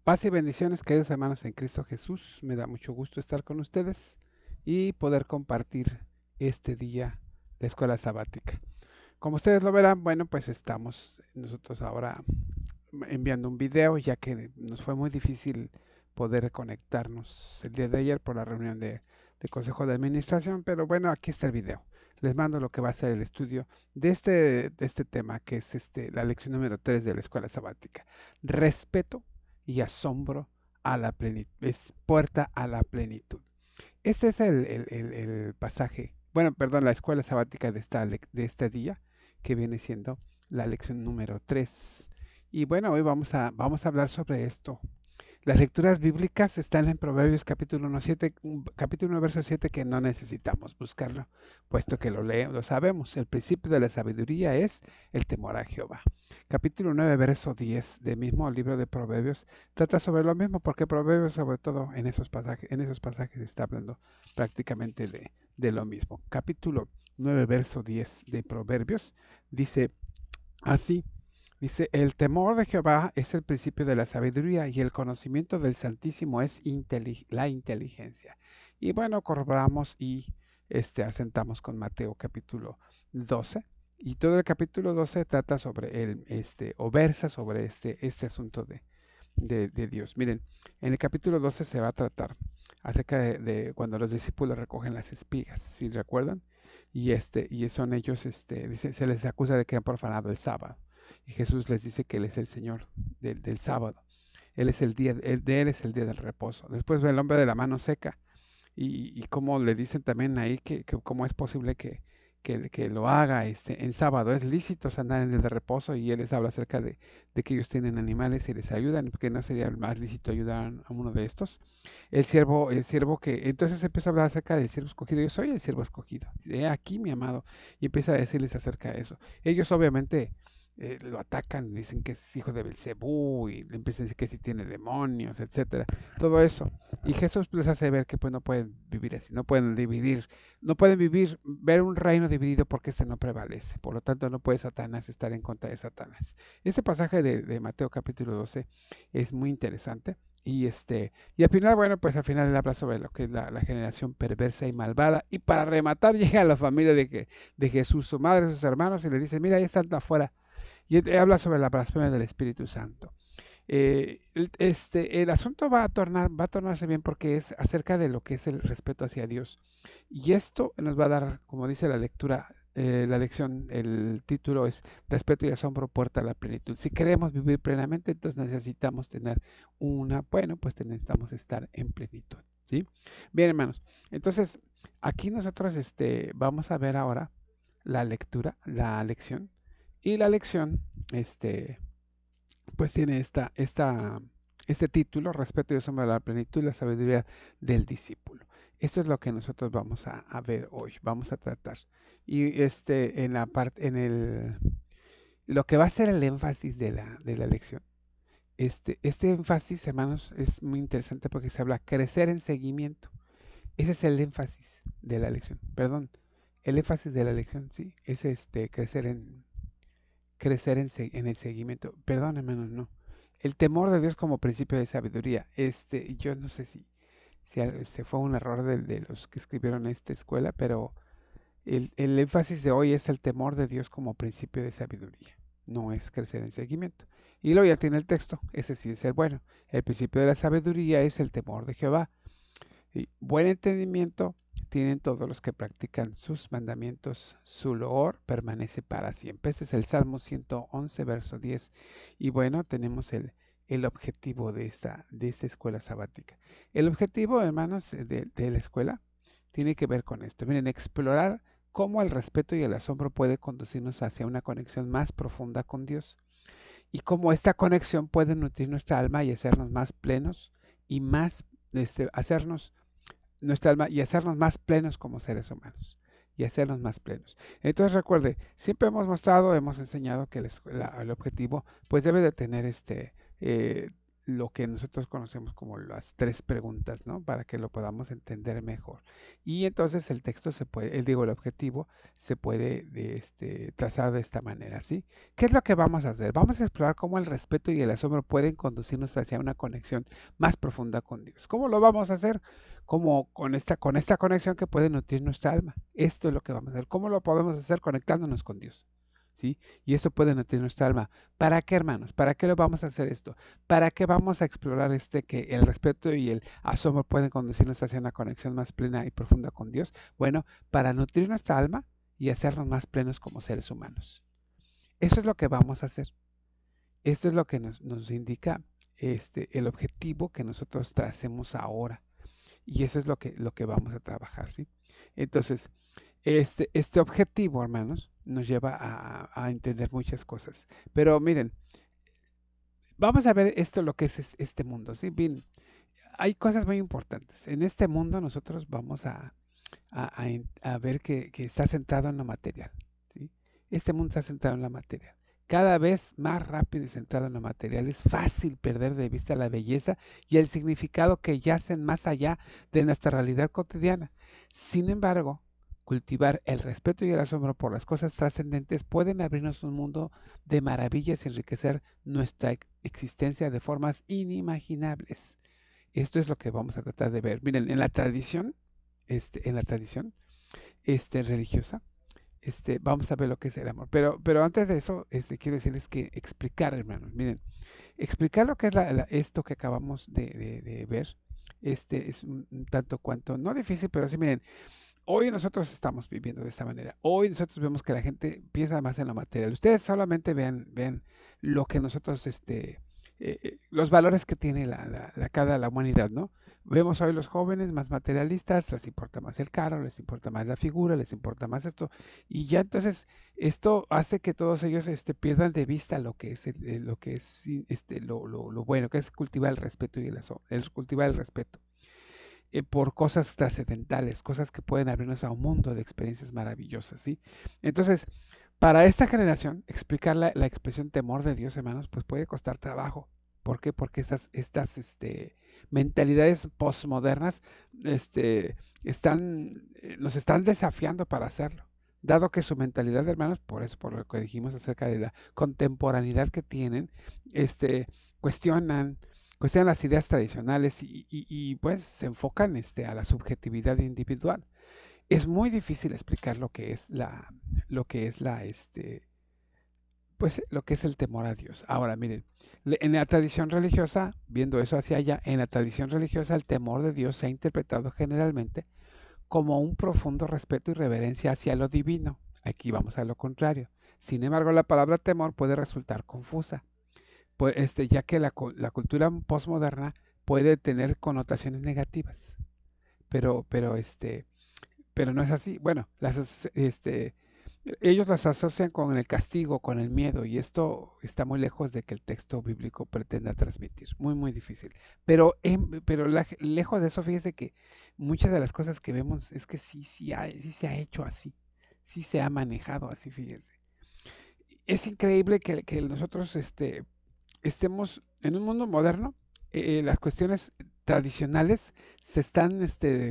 Paz y bendiciones, queridos hermanos en Cristo Jesús. Me da mucho gusto estar con ustedes y poder compartir este día de escuela sabática. Como ustedes lo verán, bueno, pues estamos nosotros ahora enviando un video, ya que nos fue muy difícil poder conectarnos el día de ayer por la reunión de Consejo de Administración, pero bueno, aquí está el video. Les mando lo que va a ser el estudio de este tema, que es la lección número 3 de la escuela sabática. Respeto y asombro a la plenitud. Es puerta a la plenitud. Este es el pasaje, bueno, perdón, la escuela sabática de este día, que viene siendo la lección número 3. Y bueno, hoy vamos a hablar sobre esto. Las lecturas bíblicas están en Proverbios capítulo 1, 7, capítulo 1, verso 7, que no necesitamos buscarlo, puesto que lo sabemos. El principio de la sabiduría es el temor a Jehová. Capítulo 9, verso 10 del mismo libro de Proverbios trata sobre lo mismo, porque Proverbios, sobre todo en esos pasajes está hablando prácticamente de lo mismo. Capítulo 9, verso 10 de Proverbios dice así. Dice, el temor de Jehová es el principio de la sabiduría y el conocimiento del Santísimo es la inteligencia. Y bueno, corroboramos y asentamos con Mateo capítulo 12. Y todo el capítulo 12 trata sobre o versa sobre este asunto de Dios. Miren, en el capítulo 12 se va a tratar acerca de cuando los discípulos recogen las espigas, si recuerdan, y son ellos, se les acusa de que han profanado el sábado. Y Jesús les dice que Él es el Señor del sábado. Él es el día, de Él es el día del reposo. Después ve el hombre de la mano seca y como le dicen también ahí que cómo es posible que lo haga en sábado. Es lícito andar en el de reposo y Él les habla acerca de que ellos tienen animales y les ayudan, porque no sería más lícito ayudar a uno de estos. El siervo que, entonces empieza a hablar acerca del siervo escogido. Yo soy el siervo escogido. He aquí mi amado. Y empieza a decirles acerca de eso. Ellos obviamente lo atacan, dicen que es hijo de Belcebú y le empiezan a decir que si tiene demonios, etcétera, todo eso. Y Jesús les hace ver que pues no pueden vivir así, no pueden dividir, no pueden ver un reino dividido porque este no prevalece. Por lo tanto, no puede Satanás estar en contra de Satanás. Este pasaje de Mateo capítulo 12 es muy interesante. Y al final, bueno, pues al final él habla sobre lo que es la generación perversa y malvada. Y para rematar, llega a la familia de Jesús, su madre, sus hermanos, y le dice, mira, ahí están afuera. Y él habla sobre la blasfemia del Espíritu Santo. El asunto va a tornarse bien porque es acerca de lo que es el respeto hacia Dios. Y esto nos va a dar, como dice la lectura, la lección, el título es Respeto y asombro, puerta a la plenitud. Si queremos vivir plenamente, entonces necesitamos tener bueno, pues necesitamos estar en plenitud. ¿Sí? Bien, hermanos. Entonces, aquí nosotros vamos a ver ahora la lectura, la lección. Y la lección, pues tiene este título, Respeto y asombro a la plenitud y la sabiduría del discípulo. Eso es lo que nosotros vamos a ver hoy, vamos a tratar. Y en la parte, lo que va a ser el énfasis de la lección. Este énfasis, hermanos, es muy interesante porque se habla crecer en seguimiento. Ese es el énfasis de la lección. Perdón, el énfasis de la lección, sí, es crecer en el seguimiento. Perdón, hermanos, no. El temor de Dios como principio de sabiduría. Yo no sé si fue un error de los que escribieron esta escuela, pero el énfasis de hoy es el temor de Dios como principio de sabiduría. No es crecer en seguimiento. Y luego ya tiene el texto. Ese sí es el bueno. El principio de la sabiduría es el temor de Jehová. Y buen entendimiento tienen todos los que practican sus mandamientos. Su loor permanece para siempre. Este es el Salmo 111, verso 10. Y bueno, tenemos el objetivo de esta escuela sabática. El objetivo, hermanos, de la escuela tiene que ver con esto. Miren, explorar cómo el respeto y el asombro puede conducirnos hacia una conexión más profunda con Dios. Y cómo esta conexión puede nutrir nuestra alma y hacernos más plenos y hacernos nuestra alma y hacernos más plenos como seres humanos y hacernos más plenos. Entonces recuerde, siempre hemos enseñado que el objetivo pues debe de tener eh, lo que nosotros conocemos como las tres preguntas, ¿no? Para que lo podamos entender mejor. Y entonces el texto se puede, digo, el objetivo se puede trazar de esta manera, ¿sí? ¿Qué es lo que vamos a hacer? Vamos a explorar cómo el respeto y el asombro pueden conducirnos hacia una conexión más profunda con Dios. ¿Cómo lo vamos a hacer? Como con esta conexión que puede nutrir nuestra alma. Esto es lo que vamos a hacer. ¿Cómo lo podemos hacer? Conectándonos con Dios. ¿Sí? Y eso puede nutrir nuestra alma. ¿Para qué, hermanos? ¿Para qué lo vamos a hacer esto? ¿Para qué vamos a explorar que el respeto y el asombro pueden conducirnos hacia una conexión más plena y profunda con Dios? Bueno, para nutrir nuestra alma y hacernos más plenos como seres humanos. Eso es lo que vamos a hacer. Esto es lo que nos indica el objetivo que nosotros tracemos ahora. Y eso es lo que vamos a trabajar, ¿sí? Entonces, este objetivo, hermanos, nos lleva a entender muchas cosas. Pero miren, vamos a ver esto, lo que es este mundo, ¿sí? Bien, hay cosas muy importantes. En este mundo nosotros vamos a ver que está centrado en lo material, ¿sí? Este mundo está centrado en la materia. Cada vez más rápido y centrado en lo material. Es fácil perder de vista la belleza y el significado que yacen más allá de nuestra realidad cotidiana. Sin embargo, cultivar el respeto y el asombro por las cosas trascendentes pueden abrirnos un mundo de maravillas y enriquecer nuestra existencia de formas inimaginables. Esto es lo que vamos a tratar de ver. Miren, en la tradición religiosa, vamos a ver lo que es el amor. Pero antes de eso, quiero decirles que explicar, hermanos, miren, explicar lo que es esto que acabamos de ver, es un tanto cuanto, no difícil, pero sí, miren, hoy nosotros estamos viviendo de esta manera. Hoy nosotros vemos que la gente piensa más en lo material. Ustedes solamente vean lo que nosotros, los valores que tiene la humanidad, ¿no? Vemos hoy los jóvenes más materialistas, les importa más el carro, les importa más la figura, les importa más esto. Y ya entonces esto hace que todos ellos pierdan de vista lo que es, lo que es sí, lo bueno, que es cultivar el respeto y cultivar el respeto por cosas trascendentales, cosas que pueden abrirnos a un mundo de experiencias maravillosas, ¿sí? Entonces, para esta generación, explicar la expresión temor de Dios, hermanos, pues puede costar trabajo. ¿Por qué? Porque estas mentalidades postmodernas nos están desafiando para hacerlo. Dado que su mentalidad, hermanos, por eso, por lo que dijimos acerca de la contemporaneidad que tienen, cuestionan, cuestionan las ideas tradicionales pues se enfocan a la subjetividad individual. Es muy difícil explicar lo que es pues lo que es el temor a Dios. Ahora, miren, en la tradición religiosa, viendo eso hacia allá, en la tradición religiosa el temor de Dios se ha interpretado generalmente como un profundo respeto y reverencia hacia lo divino. Aquí vamos a lo contrario. Sin embargo, la palabra temor puede resultar confusa, pues, ya que la cultura postmoderna puede tener connotaciones negativas, pero no es así. Bueno, ellos las asocian con el castigo, con el miedo, y esto está muy lejos de que el texto bíblico pretenda transmitir. Muy, muy difícil. Pero lejos de eso, fíjese que muchas de las cosas que vemos es que sí se ha hecho así, sí se ha manejado así, fíjese. Es increíble que nosotros estemos en un mundo moderno, las cuestiones tradicionales se están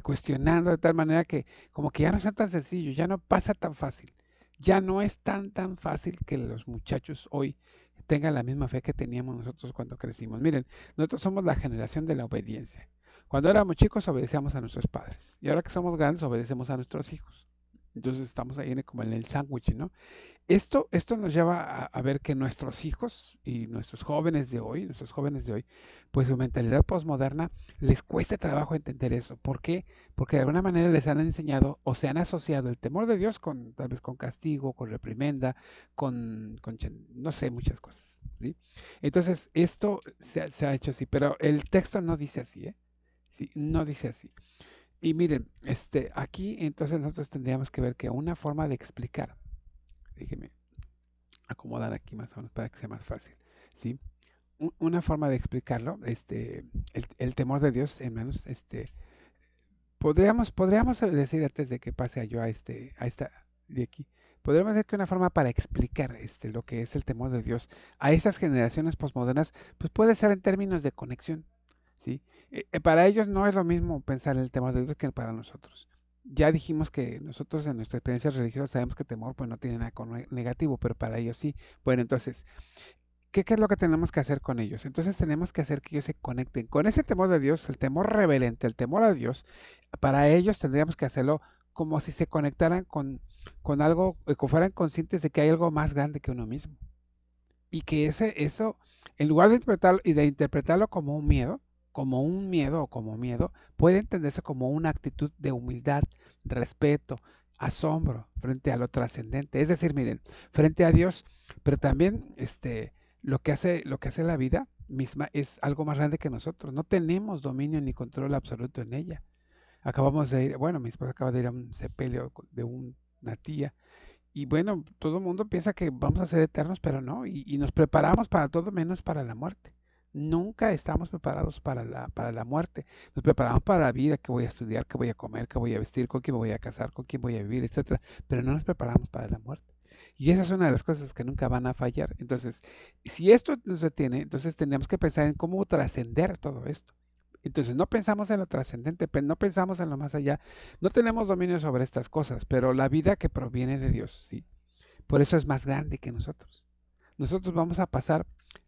cuestionando de tal manera que como que ya no es tan sencillo, ya no pasa tan fácil, ya no es tan fácil que los muchachos hoy tengan la misma fe que teníamos nosotros cuando crecimos. Miren, nosotros somos la generación de la obediencia. Cuando éramos chicos obedecíamos a nuestros padres y ahora que somos grandes obedecemos a nuestros hijos. Entonces estamos ahí como en el sándwich, ¿no? Esto nos lleva a ver que nuestros hijos y nuestros jóvenes de hoy, pues su mentalidad postmoderna les cuesta trabajo entender eso. ¿Por qué? Porque de alguna manera les han enseñado o se han asociado el temor de Dios con tal vez con castigo, con reprimenda, no sé, muchas cosas, ¿sí? Entonces, esto se ha hecho así, pero el texto no dice así, ¿eh? Sí, no dice así. Y miren, aquí entonces nosotros tendríamos que ver que una forma de explicar, déjeme acomodar aquí más o menos para que sea más fácil, ¿sí? Una forma de explicarlo, el temor de Dios, hermanos, podríamos decir antes de que pase yo a esta de aquí, podríamos decir que una forma para explicar lo que es el temor de Dios a esas generaciones posmodernas, pues puede ser en términos de conexión, ¿sí? Para ellos no es lo mismo pensar en el temor de Dios que para nosotros. Ya dijimos que nosotros en nuestra experiencia religiosa sabemos que temor pues no tiene nada negativo, pero para ellos sí. Bueno, entonces, ¿qué es lo que tenemos que hacer con ellos? Entonces tenemos que hacer que ellos se conecten con ese temor de Dios, el temor reverente, el temor a Dios. Para ellos tendríamos que hacerlo como si se conectaran con algo, que fueran conscientes de que hay algo más grande que uno mismo. Y que eso, en lugar de interpretarlo como un miedo o como miedo, puede entenderse como una actitud de humildad, respeto, asombro frente a lo trascendente. Es decir, miren, frente a Dios, pero también lo que hace la vida misma es algo más grande que nosotros. No tenemos dominio ni control absoluto en ella. Acabamos de ir, bueno, mi esposa acaba de ir a un sepelio de una tía y bueno, todo el mundo piensa que vamos a ser eternos, pero no, y nos preparamos para todo menos para la muerte. Nunca estamos preparados para la muerte. Nos preparamos para la vida, que voy a estudiar, que voy a comer, que voy a vestir, con quién me voy a casar, con quién voy a vivir, etcétera. Pero no nos preparamos para la muerte. Y esa es una de las cosas que nunca van a fallar. Entonces, si esto nos detiene, entonces tenemos que pensar en cómo trascender todo esto. Entonces, no pensamos en lo trascendente, no pensamos en lo más allá, no tenemos dominio sobre estas cosas, pero la vida que proviene de Dios, sí. Por eso es más grande que nosotros. Nosotros vamos a pasar,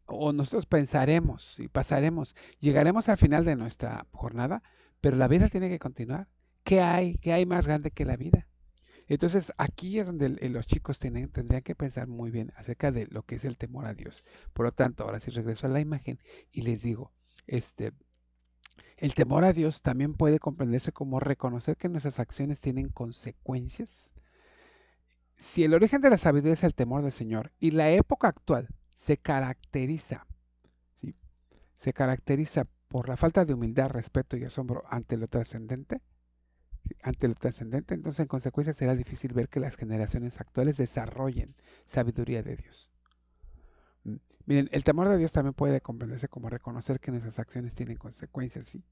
o nosotros pensaremos y pasaremos, llegaremos al final de nuestra jornada, pero la vida tiene que continuar. ¿Qué hay? ¿Qué hay más grande que la vida? Entonces, aquí es donde los chicos tendrían que pensar muy bien acerca de lo que es el temor a Dios. Por lo tanto, ahora sí regreso a la imagen y les digo, este, el temor a Dios también puede comprenderse como reconocer que nuestras acciones tienen consecuencias. Si el origen de la sabiduría es el temor del Señor y la época actual ¿sí? Se caracteriza por la falta de humildad, respeto y asombro ante lo trascendente, entonces en consecuencia será difícil ver que las generaciones actuales desarrollen sabiduría de Dios. Mm. Miren, el temor de Dios también puede comprenderse como reconocer que nuestras acciones tienen consecuencias, ¿sí?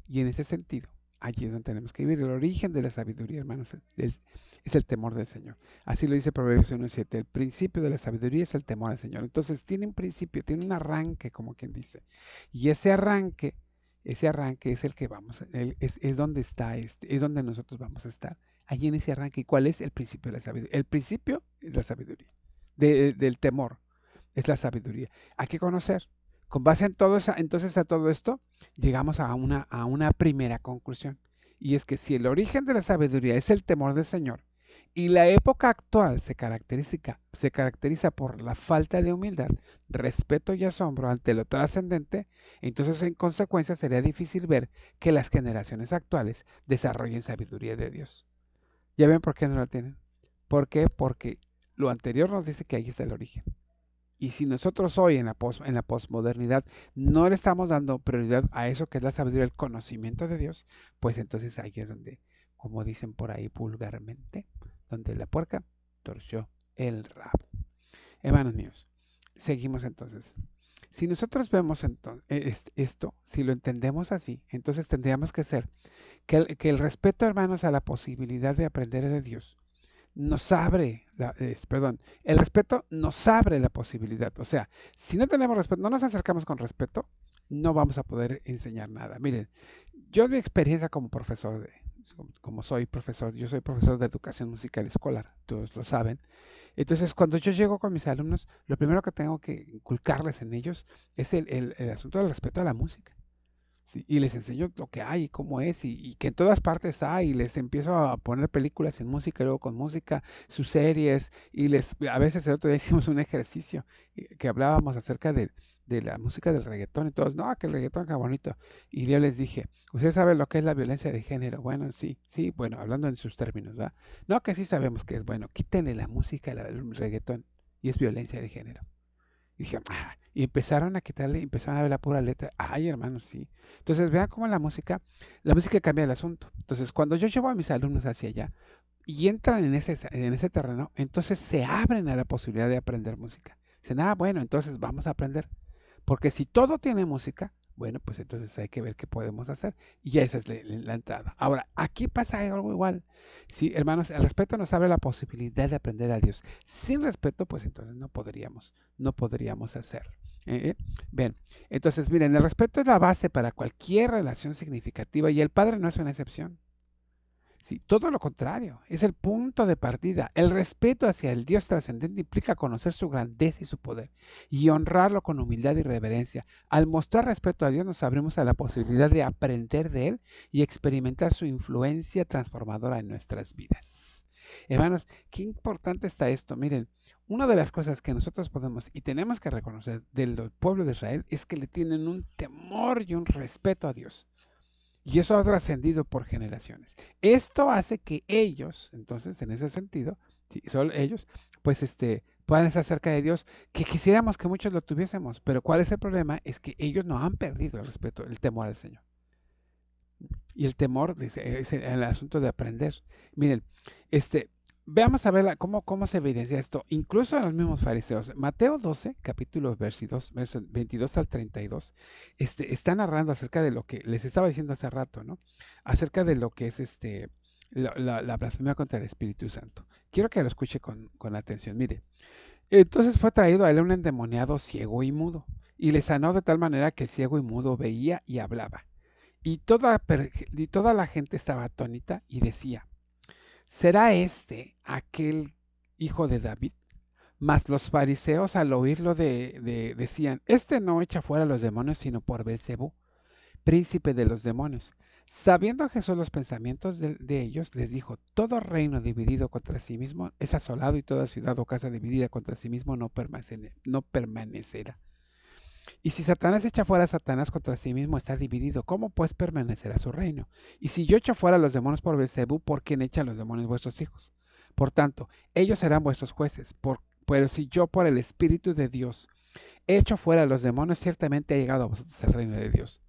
Y en ese sentido, allí es donde tenemos que vivir. El origen de la sabiduría, hermanos, es el temor del Señor. Así lo dice Proverbios 1:7. El principio de la sabiduría es el temor al Señor. Entonces tiene un principio, tiene un arranque, como quien dice. Y ese arranque es el que es donde está, es donde nosotros vamos a estar. Allí en ese arranque. ¿Y cuál es el principio de la sabiduría? El principio es la sabiduría, del temor es la sabiduría. Hay que conocer. Con base en todo entonces a todo esto, llegamos a una primera conclusión. Y es que si el origen de la sabiduría es el temor del Señor y la época actual se caracteriza por la falta de humildad, respeto y asombro ante lo trascendente, entonces en consecuencia sería difícil ver que las generaciones actuales desarrollen sabiduría de Dios. ¿Ya ven por qué no la tienen? ¿Por qué? Porque lo anterior nos dice que ahí está el origen. Y si nosotros hoy en la posmodernidad no le estamos dando prioridad a eso que es la sabiduría, el conocimiento de Dios, pues entonces ahí es donde, como dicen por ahí vulgarmente, donde la puerca torció el rabo. Hermanos míos, seguimos entonces. Si nosotros vemos esto, si lo entendemos así, entonces tendríamos que ser que el respeto, hermanos, a la posibilidad de aprender de Dios el respeto nos abre la posibilidad. O sea, si no tenemos respeto, no nos acercamos con respeto, no vamos a poder enseñar nada. Miren, yo en mi experiencia como profesor, como soy profesor, yo soy profesor de educación musical escolar, todos lo saben. Entonces, cuando yo llego con mis alumnos, lo primero que tengo que inculcarles en ellos es el asunto del respeto a la música. Sí, y les enseño lo que hay, cómo es, y que en todas partes hay, y les empiezo a poner películas en música, y luego con música, sus series, a veces el otro día hicimos un ejercicio que hablábamos acerca de la música del reggaetón, y todos, no, que el reggaetón qué bonito, y yo les dije, ¿usted sabe lo que es la violencia de género? Bueno, sí, sí, bueno, hablando en sus términos, ¿verdad? No, que sí sabemos que es bueno, quítenle la música al reggaetón, y es violencia de género. Y dije, y empezaron a quitarle, empezaron a ver la pura letra. Ay, hermano, sí. Entonces, vean cómo la música cambia el asunto. Entonces, cuando yo llevo a mis alumnos hacia allá y entran en ese terreno, entonces se abren a la posibilidad de aprender música. Dicen, bueno, entonces vamos a aprender. Porque si todo tiene música, Bueno, pues entonces hay que ver qué podemos hacer. Y ya esa es la entrada. Ahora, aquí pasa algo igual. Sí, hermanos, el respeto nos abre la posibilidad de aprender a Dios. Sin respeto, pues entonces no podríamos hacerlo. ¿Eh? Bien, entonces miren, el respeto es la base para cualquier relación significativa y el Padre no es una excepción. Sí, todo lo contrario, es el punto de partida. El respeto hacia el Dios trascendente implica conocer su grandeza y su poder y honrarlo con humildad y reverencia. Al mostrar respeto a Dios nos abrimos a la posibilidad de aprender de Él y experimentar su influencia transformadora en nuestras vidas. Hermanos, qué importante está esto. Miren, una de las cosas que nosotros podemos y tenemos que reconocer del pueblo de Israel es que le tienen un temor y un respeto a Dios. Y eso ha trascendido por generaciones. Esto hace que ellos, entonces, en ese sentido, sí, solo ellos, pues puedan estar cerca de Dios, que quisiéramos que muchos lo tuviésemos. Pero ¿cuál es el problema? Es que ellos no han perdido el respeto, el temor al Señor. Y el temor es el asunto de aprender. Miren, veamos a ver cómo se evidencia esto, incluso en los mismos fariseos. Mateo 12, capítulos versos 22 al 32, está narrando acerca de lo que les estaba diciendo hace rato, ¿no? Acerca de lo que es la blasfemia contra el Espíritu Santo. Quiero que lo escuche con atención. Mire, entonces fue traído a él un endemoniado ciego y mudo, y le sanó de tal manera que el ciego y mudo veía y hablaba. Y toda la gente estaba atónita y decía, ¿será este aquel hijo de David? Mas los fariseos al oírlo decían, este no echa fuera los demonios sino por Belcebú, príncipe de los demonios. Sabiendo Jesús los pensamientos de ellos, les dijo, todo reino dividido contra sí mismo es asolado y toda ciudad o casa dividida contra sí mismo no permanecerá. Y si Satanás echa fuera a Satanás contra sí mismo, está dividido. ¿Cómo pues permanecerá su reino? Y si yo echo fuera a los demonios por Beelzebú, ¿por quién echan los demonios vuestros hijos? Por tanto, ellos serán vuestros jueces. Pero si yo por el Espíritu de Dios echo fuera a los demonios, ciertamente ha llegado a vosotros el reino de Dios.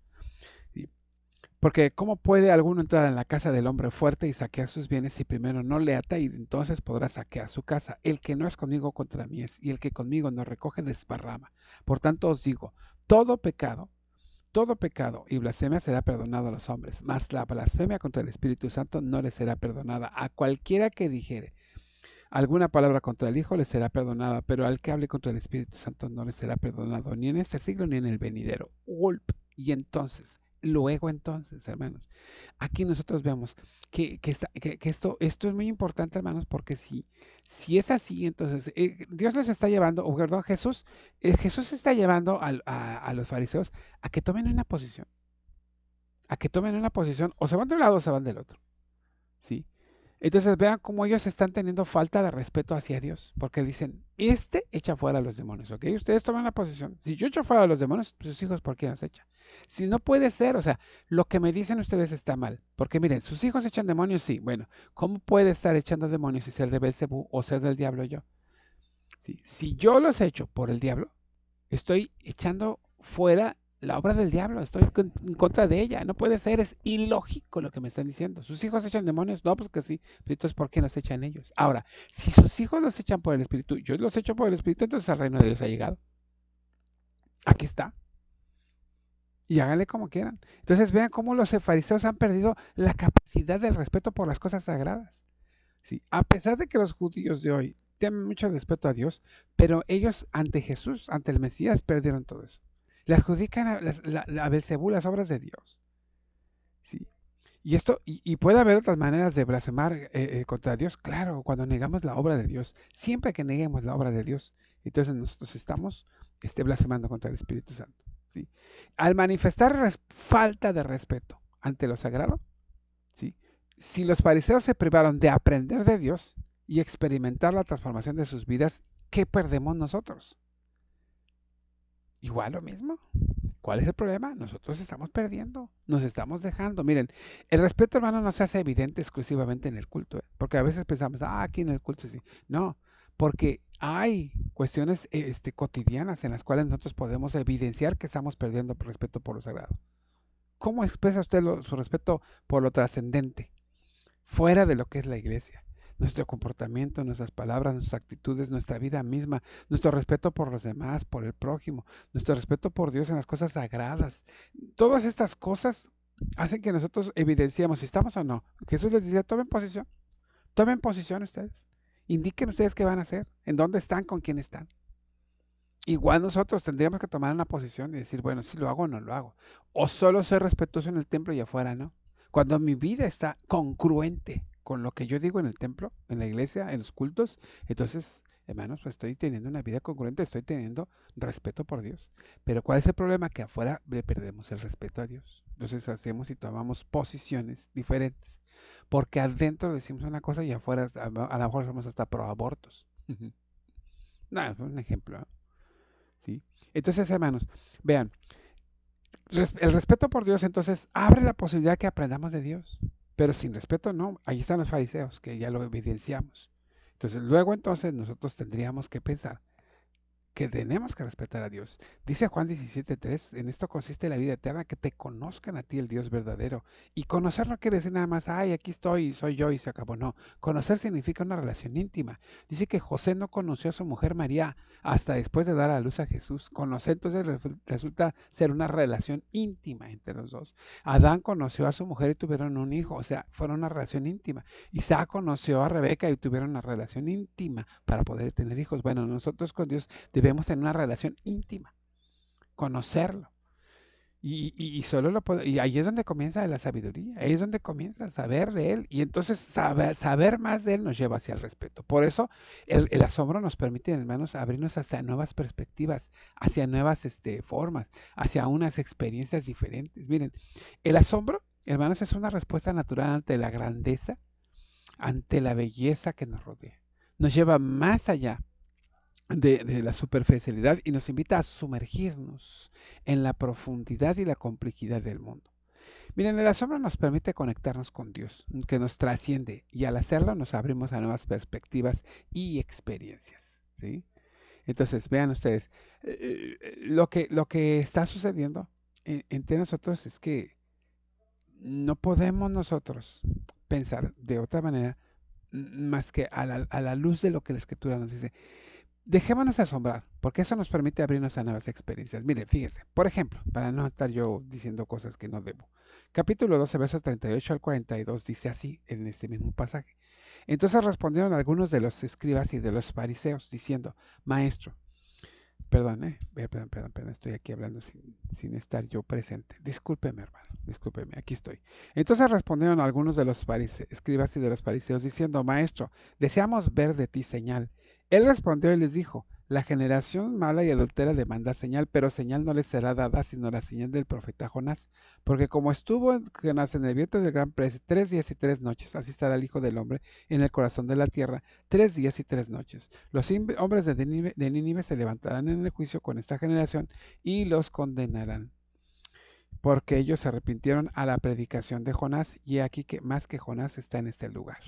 ¿Sí? Porque ¿cómo puede alguno entrar en la casa del hombre fuerte y saquear sus bienes si primero no le ata y entonces podrá saquear su casa? El que no es conmigo contra mí es, y el que conmigo no recoge desparrama. Por tanto os digo, todo pecado, todo pecado y blasfemia será perdonado a los hombres, mas la blasfemia contra el Espíritu Santo no le será perdonada. A cualquiera que dijere alguna palabra contra el Hijo le será perdonada, pero al que hable contra el Espíritu Santo no le será perdonado, ni en este siglo ni en el venidero. Y entonces, luego entonces, hermanos, aquí nosotros vemos que esto es muy importante, hermanos, porque si es así, entonces Dios les está llevando, o perdón, Jesús está llevando a los fariseos a que tomen una posición, o se van de un lado o se van del otro, ¿sí? Entonces vean cómo ellos están teniendo falta de respeto hacia Dios, porque dicen, echa fuera a los demonios, ¿ok? Ustedes toman la posición. Si yo echo fuera a los demonios, pues sus hijos, ¿por qué los echa? Si no puede ser, o sea, lo que me dicen ustedes está mal, porque miren, sus hijos echan demonios, sí, bueno, ¿cómo puede estar echando demonios y ser de Belcebú o ser del diablo yo? ¿Sí? Si yo los echo por el diablo, estoy echando fuera la obra del diablo, estoy en contra de ella. No puede ser, es ilógico lo que me están diciendo. ¿Sus hijos echan demonios? No, pues que sí. Pero entonces, ¿por qué los echan ellos? Ahora, si sus hijos los echan por el Espíritu, yo los echo por el Espíritu, entonces el reino de Dios ha llegado. Aquí está. Y háganle como quieran. Entonces vean cómo los fariseos han perdido la capacidad del respeto por las cosas sagradas. ¿Sí? A pesar de que los judíos de hoy tienen mucho respeto a Dios, pero ellos ante Jesús, ante el Mesías, perdieron todo eso. Le adjudican a Belcebú las obras de Dios. ¿Sí? Y puede haber otras maneras de blasfemar contra Dios, claro, cuando negamos la obra de Dios. Siempre que neguemos la obra de Dios, entonces nosotros estamos blasfemando contra el Espíritu Santo. ¿Sí? Al manifestar falta de respeto ante lo sagrado, ¿sí? Si los fariseos se privaron de aprender de Dios y experimentar la transformación de sus vidas, ¿qué perdemos nosotros? Igual lo mismo. ¿Cuál es el problema? Nosotros estamos perdiendo, nos estamos dejando. Miren, el respeto, hermano, no se hace evidente exclusivamente en el culto, ¿eh? Porque a veces pensamos, aquí en el culto sí. No, porque hay cuestiones cotidianas en las cuales nosotros podemos evidenciar que estamos perdiendo respeto por lo sagrado. ¿Cómo expresa usted su respeto por lo trascendente, fuera de lo que es la iglesia? nuestro comportamiento, nuestras palabras, nuestras actitudes, nuestra vida misma, nuestro respeto por los demás, por el prójimo, nuestro respeto por Dios en las cosas sagradas. Todas estas cosas hacen que nosotros evidenciemos si estamos o no. Jesús les decía, tomen posición ustedes, indiquen ustedes qué van a hacer, en dónde están, con quién están. Igual nosotros tendríamos que tomar una posición y decir, bueno, si lo hago o no lo hago. O solo ser respetuoso en el templo y afuera no. Cuando mi vida está congruente con lo que yo digo en el templo, en la iglesia, en los cultos, entonces, hermanos, pues estoy teniendo una vida congruente, estoy teniendo respeto por Dios. Pero ¿cuál es el problema? Que afuera le perdemos el respeto a Dios. Entonces hacemos y tomamos posiciones diferentes. Porque adentro decimos una cosa y afuera a lo mejor somos hasta pro abortos. No, es un ejemplo, ¿no? ¿Sí? Entonces, hermanos, vean, el respeto por Dios entonces abre la posibilidad que aprendamos de Dios, pero sin respeto no. Ahí están los fariseos, que ya lo evidenciamos. Entonces, luego entonces nosotros tendríamos que pensar que tenemos que respetar a Dios. Dice Juan 17:3, en esto consiste la vida eterna, que te conozcan a ti el Dios verdadero. Y conocer no quiere decir nada más, ay, aquí estoy y soy yo y se acabó. No, conocer significa una relación íntima. Dice que José no conoció a su mujer María hasta después de dar a luz a Jesús. Conocer entonces resulta ser una relación íntima entre los dos. Adán conoció a su mujer y tuvieron un hijo, o sea, fueron una relación íntima. Isaac conoció a Rebeca y tuvieron una relación íntima para poder tener hijos. Bueno, nosotros con Dios debemos tener una relación íntima, conocerlo. Y ahí es donde comienza la sabiduría, ahí es donde comienza a saber de Él. Y entonces saber más de Él nos lleva hacia el respeto. Por eso el asombro nos permite, hermanos, abrirnos hacia nuevas perspectivas, hacia nuevas formas, hacia unas experiencias diferentes. Miren, el asombro, hermanos, es una respuesta natural ante la grandeza, ante la belleza que nos rodea. Nos lleva más allá de la superficialidad y nos invita a sumergirnos en la profundidad y la complejidad del mundo. Miren, el asombro nos permite conectarnos con Dios, que nos trasciende, y al hacerlo nos abrimos a nuevas perspectivas y experiencias, ¿sí? Entonces, vean ustedes, lo que está sucediendo entre nosotros es que no podemos nosotros pensar de otra manera más que a la luz de lo que la Escritura nos dice. Dejémonos asombrar, porque eso nos permite abrirnos a nuevas experiencias. Mire, fíjese, por ejemplo, para no estar yo diciendo cosas que no debo. Capítulo 12, versos 38 al 42 dice así en este mismo pasaje. Entonces respondieron algunos de los escribas y de los fariseos, diciendo, Maestro, perdón, estoy aquí hablando sin estar yo presente. Discúlpeme, hermano, discúlpeme, aquí estoy. Entonces respondieron algunos de los escribas y de los fariseos, diciendo, Maestro, deseamos ver de ti señal. Él respondió y les dijo, la generación mala y adultera demanda señal, pero señal no les será dada sino la señal del profeta Jonás. Porque como estuvo Jonás en el vientre del gran pez 3 días y 3 noches, así estará el Hijo del Hombre en el corazón de la tierra 3 días y 3 noches. Los hombres de Nínive se levantarán en el juicio con esta generación y los condenarán, porque ellos se arrepintieron a la predicación de Jonás, y aquí que más que Jonás está en este lugar.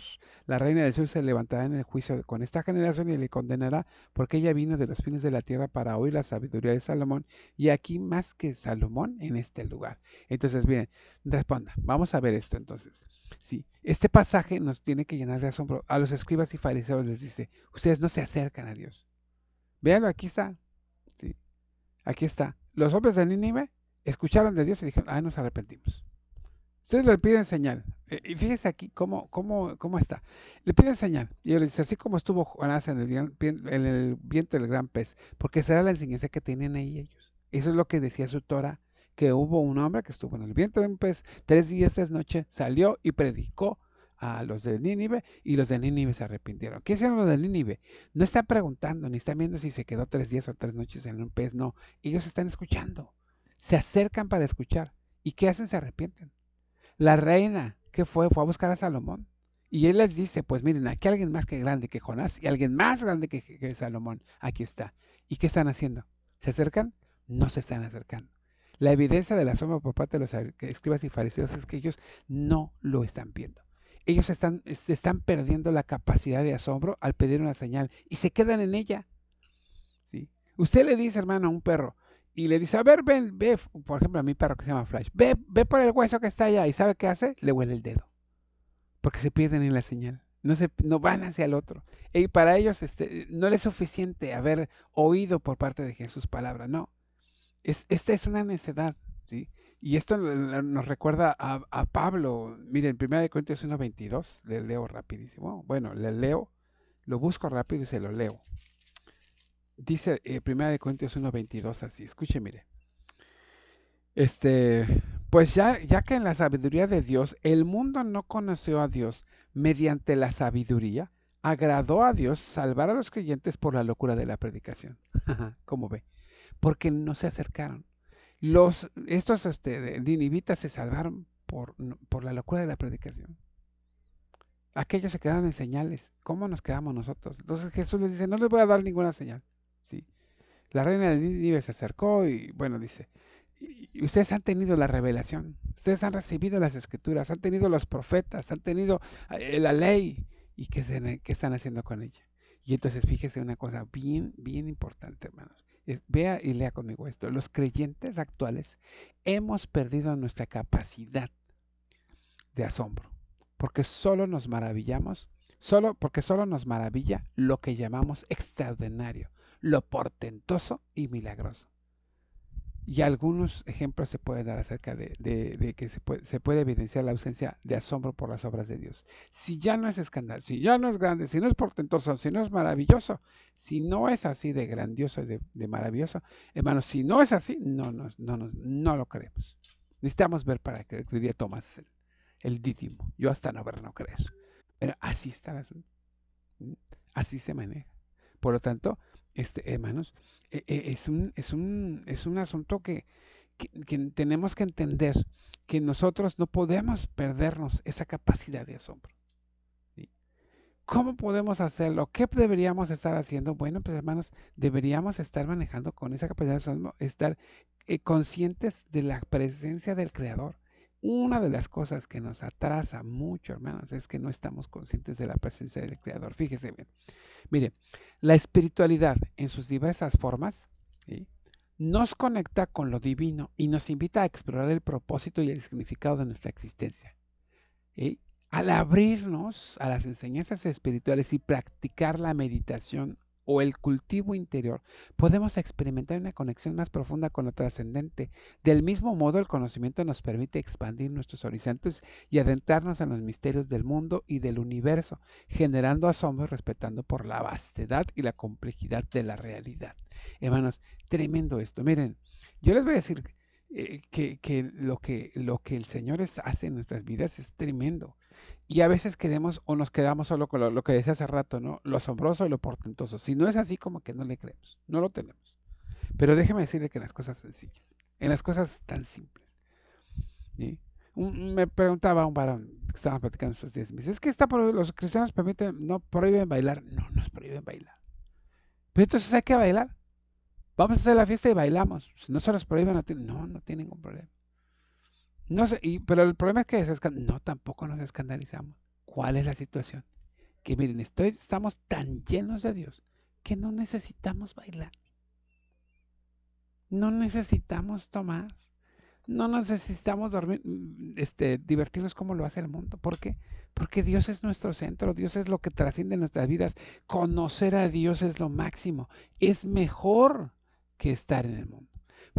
La reina del sur se levantará en el juicio con esta generación y le condenará, porque ella vino de los fines de la tierra para oír la sabiduría de Salomón, y aquí más que Salomón en este lugar. Entonces, miren, responda, vamos a ver esto entonces. Sí, este pasaje nos tiene que llenar de asombro. A los escribas y fariseos les dice, ustedes no se acercan a Dios. Véanlo, aquí está. Sí, aquí está. Los hombres de Nínive escucharon de Dios y dijeron, nos arrepentimos. Ustedes le piden señal. Y fíjense aquí cómo está. Le piden señal. Y él dice, así como estuvo Jonás en el vientre del gran pez, porque será la enseñanza que tienen ahí ellos. Eso es lo que decía su Torah, que hubo un hombre que estuvo en el vientre de un pez 3 días, 3 noches, salió y predicó a los de Nínive, y los de Nínive se arrepintieron. ¿Qué hicieron los de Nínive? No están preguntando, ni están viendo si se quedó 3 días o 3 noches en un pez, no. Ellos están escuchando. Se acercan para escuchar. ¿Y qué hacen? Se arrepienten. La reina, ¿qué fue? Fue a buscar a Salomón. Y él les dice, pues miren, aquí hay alguien más que grande que Jonás y alguien más grande que Salomón. Aquí está. ¿Y qué están haciendo? ¿Se acercan? No se están acercando. La evidencia del asombro por parte de los escribas y fariseos es que ellos no lo están viendo. Ellos están perdiendo la capacidad de asombro al pedir una señal y se quedan en ella. ¿Sí? Usted le dice, hermano, a un perro, y le dice, a ver, ven, ve, por ejemplo, a mi perro que se llama Flash, ve por el hueso que está allá, y ¿sabe qué hace? Le huele el dedo, porque se pierden en la señal. no van hacia el otro. Y para ellos no es suficiente haber oído por parte de Jesús palabra, no. Esta es una necedad, ¿sí? Y esto nos recuerda a Pablo. Miren, 1 Corintios 1:22, le leo rapidísimo. Bueno, le leo, lo busco rápido y se lo leo. Dice 1 Corintios 1:22 así, escuche, mire. Este, pues ya que en la sabiduría de Dios el mundo no conoció a Dios mediante la sabiduría, agradó a Dios salvar a los creyentes por la locura de la predicación. ¿Cómo ve? Porque no se acercaron. Estos ninivitas se salvaron por la locura de la predicación. Aquellos se quedaron en señales. ¿Cómo nos quedamos nosotros? Entonces Jesús les dice, no les voy a dar ninguna señal. ¿Sí? La reina de Nínive se acercó y bueno, dice, y ustedes han tenido la revelación, ustedes han recibido las escrituras, han tenido los profetas, han tenido la ley. ¿Y qué están haciendo con ella? Y entonces fíjese una cosa bien, bien importante, hermanos. Vea y lea conmigo esto. Los creyentes actuales hemos perdido nuestra capacidad de asombro, porque porque solo nos maravilla lo que llamamos extraordinario, lo portentoso y milagroso. Y algunos ejemplos se pueden dar acerca de que se puede evidenciar la ausencia de asombro por las obras de Dios. Si ya no es escándalo, si ya no es grande, si no es portentoso, si no es maravilloso, si no es así de grandioso y de maravilloso, hermanos, si no es así, no lo creemos. Necesitamos ver para creer, diría Tomás, el Dídimo. Yo hasta no ver, no creer. Pero así está el asunto. Así se maneja. Por lo tanto, hermanos, es un asunto que tenemos que entender que nosotros no podemos perdernos esa capacidad de asombro. ¿Sí? ¿Cómo podemos hacerlo? ¿Qué deberíamos estar haciendo? Bueno, pues hermanos, deberíamos estar manejando con esa capacidad de asombro, estar conscientes de la presencia del Creador. Una de las cosas que nos atrasa mucho, hermanos, es que no estamos conscientes de la presencia del Creador. Fíjese bien. Mire, la espiritualidad en sus diversas formas, ¿sí?, nos conecta con lo divino y nos invita a explorar el propósito y el significado de nuestra existencia. ¿Sí? Al abrirnos a las enseñanzas espirituales y practicar la meditación o el cultivo interior, podemos experimentar una conexión más profunda con lo trascendente. Del mismo modo, el conocimiento nos permite expandir nuestros horizontes y adentrarnos en los misterios del mundo y del universo, generando asombro y respetando por la vastedad y la complejidad de la realidad. Hermanos, tremendo esto. Miren, yo les voy a decir que lo que el Señor hace en nuestras vidas es tremendo. Y a veces queremos o nos quedamos solo con lo que decía hace rato, ¿no? Lo asombroso y lo portentoso. Si no es así, como que no le creemos, no lo tenemos. Pero déjeme decirle que en las cosas sencillas, en las cosas tan simples. ¿Sí? Me preguntaba un varón que estaba platicando estos días, me dice, es que los cristianos no prohíben bailar. No, nos prohíben bailar. Pero entonces hay que bailar. Vamos a hacer la fiesta y bailamos. Si no se los prohíben, no tienen ningún problema. No sé, pero el problema es que no, tampoco nos escandalizamos. ¿Cuál es la situación? Que miren, estamos tan llenos de Dios que no necesitamos bailar, no necesitamos tomar, no necesitamos dormir, divertirnos como lo hace el mundo. ¿Por qué? Porque Dios es nuestro centro, Dios es lo que trasciende nuestras vidas. Conocer a Dios es lo máximo, es mejor que estar en el mundo.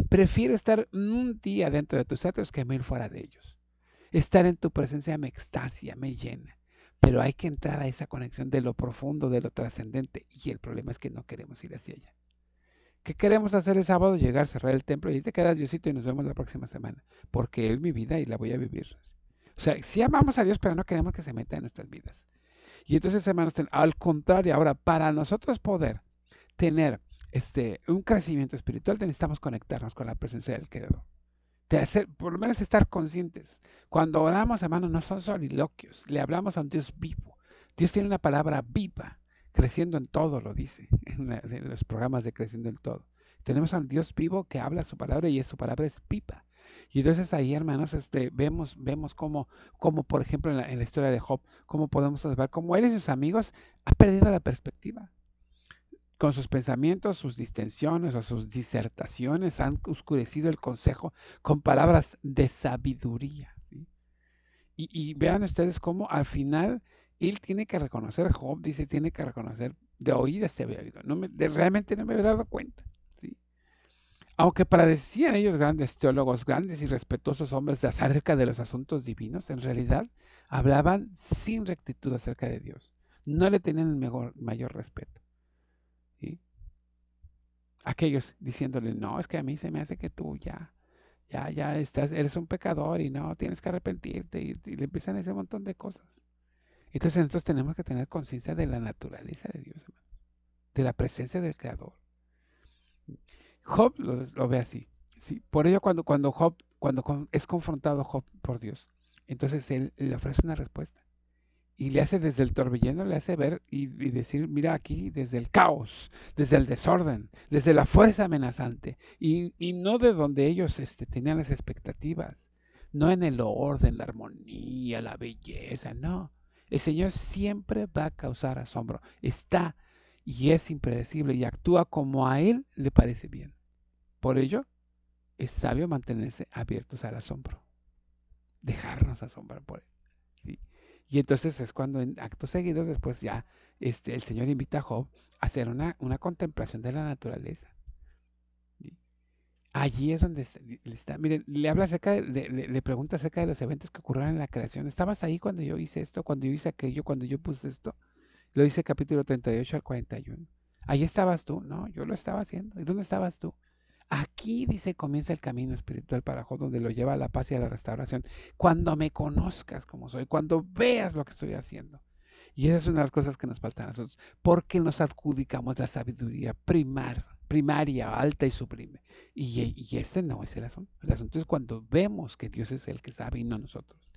Prefiero estar un día dentro de tus atrios que 1000 fuera de ellos. Estar en tu presencia me extasia, me llena. Pero hay que entrar a esa conexión de lo profundo, de lo trascendente. Y el problema es que no queremos ir hacia allá. ¿Qué queremos hacer el sábado? Llegar, cerrar el templo y te quedas, Diosito, y nos vemos la próxima semana. Porque es mi vida y la voy a vivir. O sea, sí amamos a Dios, pero no queremos que se meta en nuestras vidas. Y entonces, hermanos, al contrario, ahora, para nosotros poder tener un crecimiento espiritual, necesitamos conectarnos con la presencia del Creador. De hacer, por lo menos estar conscientes. Cuando oramos, hermanos, no son soliloquios, le hablamos a un Dios vivo. Dios tiene una palabra viva, creciendo en todo, lo dice en los programas de Creciendo en Todo. Tenemos a un Dios vivo que habla su palabra y su palabra es viva. Y entonces ahí, hermanos, vemos cómo por ejemplo, en la historia de Job, cómo podemos observar cómo él y sus amigos han perdido la perspectiva. Con sus pensamientos, sus distensiones o sus disertaciones han oscurecido el consejo con palabras de sabiduría. ¿Sí? Y vean ustedes cómo al final él tiene que reconocer, Job dice, tiene que reconocer, de oídas te había oído, realmente no me había dado cuenta. ¿Sí? Aunque parecían ellos grandes teólogos, grandes y respetuosos hombres acerca de los asuntos divinos, en realidad hablaban sin rectitud acerca de Dios. No le tenían el mayor respeto. ¿Sí? Aquellos diciéndole, no, es que a mí se me hace que tú ya eres un pecador y no, tienes que arrepentirte y le empiezan a decir un montón de cosas. Entonces nosotros tenemos que tener conciencia de la naturaleza de Dios, hermano, de la presencia del Creador. Job lo ve así. ¿Sí? Por ello cuando es confrontado Job por Dios, entonces él le ofrece una respuesta. Y le hace desde el torbellino, le hace ver y decir, mira aquí, desde el caos, desde el desorden, desde la fuerza amenazante, y no de donde ellos tenían las expectativas, no en el orden, la armonía, la belleza, no. El Señor siempre va a causar asombro, está y es impredecible y actúa como a Él le parece bien. Por ello, es sabio mantenerse abiertos al asombro, dejarnos asombrar por Él. ¿Sí? Y entonces es cuando en acto seguido, después ya el Señor invita a Job a hacer una contemplación de la naturaleza. ¿Sí? Allí es donde está, miren, le habla acerca, le pregunta acerca de los eventos que ocurrieron en la creación. ¿Estabas ahí cuando yo hice esto, cuando yo hice aquello, cuando yo puse esto? Lo dice capítulo 38 al 41. Allí estabas tú, no, yo lo estaba haciendo. ¿Y dónde estabas tú? Aquí, dice, comienza el camino espiritual para Job, donde lo lleva a la paz y a la restauración. Cuando me conozcas como soy, cuando veas lo que estoy haciendo. Y esa es una de las cosas que nos faltan a nosotros, porque nos adjudicamos la sabiduría primaria, alta y sublime. Y este no es el asunto. El asunto es cuando vemos que Dios es el que sabe y no nosotros.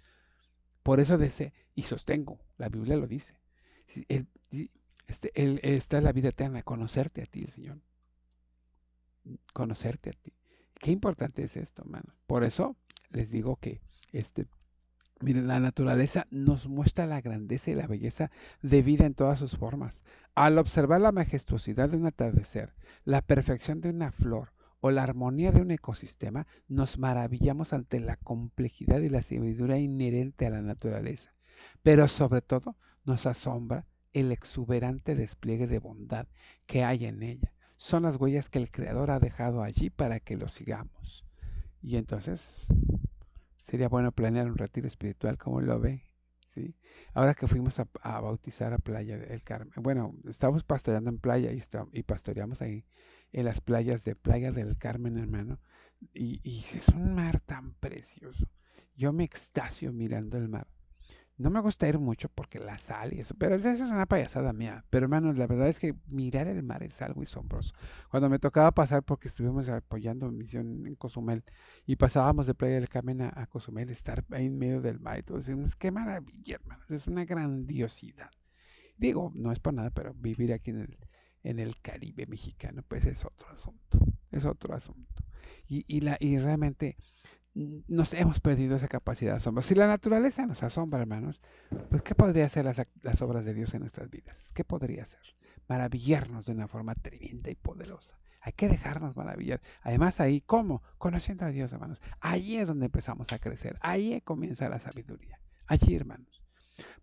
Por eso dice, y sostengo, la Biblia lo dice, esta es la vida eterna, conocerte a ti, el Señor, conocerte a ti. Qué importante es esto, hermano. Por eso les digo que miren, la naturaleza nos muestra la grandeza y la belleza de vida en todas sus formas. Al observar la majestuosidad de un atardecer, la perfección de una flor o la armonía de un ecosistema, nos maravillamos ante la complejidad y la sabiduría inherente a la naturaleza. Pero sobre todo nos asombra el exuberante despliegue de bondad que hay en ella. Son las huellas que el Creador ha dejado allí para que lo sigamos. Y entonces sería bueno planear un retiro espiritual, como lo ve. ¿Sí? Ahora que fuimos a bautizar a Playa del Carmen, bueno, estábamos pastoreando en playa y pastoreamos ahí en las playas de Playa del Carmen, hermano, y es un mar tan precioso. Yo me extasio mirando el mar. No me gusta ir mucho porque la sal y eso, pero esa es una payasada mía. Pero hermanos, la verdad es que mirar el mar es algo asombroso. Cuando me tocaba pasar, porque estuvimos apoyando misión en Cozumel y pasábamos de Playa del Carmen a Cozumel, estar ahí en medio del mar y todo, decimos, qué maravilla, hermanos, es una grandiosidad. Digo, no es para nada, pero vivir aquí en el Caribe mexicano, pues es otro asunto, es otro asunto. Y realmente nos hemos perdido esa capacidad de asombro. Si la naturaleza nos asombra, hermanos, pues ¿qué podría hacer las obras de Dios en nuestras vidas? ¿Qué podría hacer? Maravillarnos de una forma tremenda y poderosa. Hay que dejarnos maravillar. Además, ahí, ¿cómo? Conociendo a Dios, hermanos. Allí es donde empezamos a crecer. Ahí comienza la sabiduría. Allí, hermanos.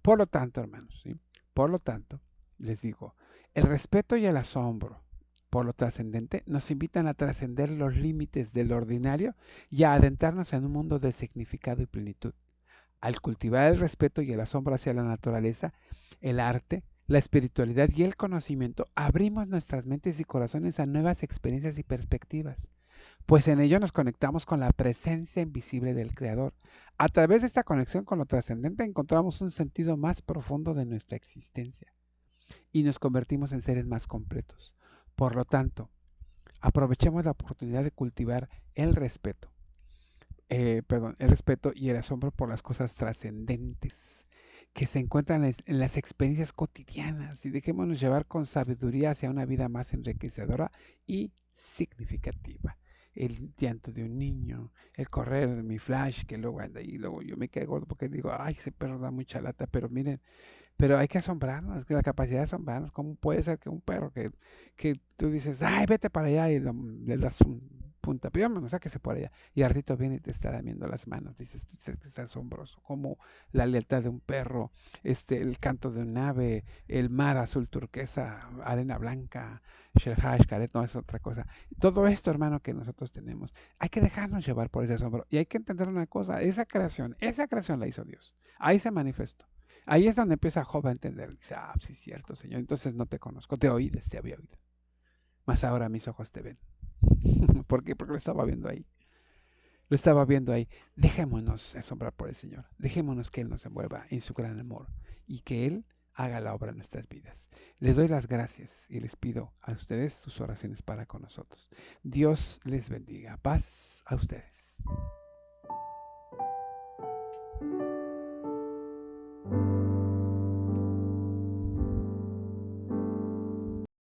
Por lo tanto, hermanos, ¿sí? Por lo tanto, les digo, el respeto y el asombro por lo trascendente nos invitan a trascender los límites del ordinario y a adentrarnos en un mundo de significado y plenitud. Al cultivar el respeto y el asombro hacia la naturaleza, el arte, la espiritualidad y el conocimiento, abrimos nuestras mentes y corazones a nuevas experiencias y perspectivas, pues en ello nos conectamos con la presencia invisible del Creador. A través de esta conexión con lo trascendente encontramos un sentido más profundo de nuestra existencia y nos convertimos en seres más completos. Por lo tanto, aprovechemos la oportunidad de cultivar el respeto, el respeto y el asombro por las cosas trascendentes que se encuentran en las experiencias cotidianas y dejémonos llevar con sabiduría hacia una vida más enriquecedora y significativa. El llanto de un niño, el correr de mi Flash que luego anda y luego yo me caigo porque digo, ay, ese perro da mucha lata, pero miren, pero hay que asombrarnos, que la capacidad de asombrarnos, ¿cómo puede ser que un perro que tú dices, ay, vete para allá y le das punta, pero vámonos, sáquese por allá. Y al ratito viene y te está lamiendo las manos. Dices, es asombroso, como la lealtad de un perro, el canto de un ave, el mar azul turquesa, arena blanca, Shelha, Xcaret, no es otra cosa. Todo esto, hermano, que nosotros tenemos, hay que dejarnos llevar por ese asombro. Y hay que entender una cosa, esa creación la hizo Dios. Ahí se manifestó. Ahí es donde empieza Job a entender. Dice, sí, es cierto, Señor. Entonces no te conozco, te había oído. Mas ahora mis ojos te ven. ¿Por qué? Porque lo estaba viendo ahí. Lo estaba viendo ahí. Dejémonos asombrar por el Señor. Dejémonos que Él nos envuelva en su gran amor y que Él haga la obra en nuestras vidas. Les doy las gracias y les pido a ustedes sus oraciones para con nosotros. Dios les bendiga. Paz a ustedes.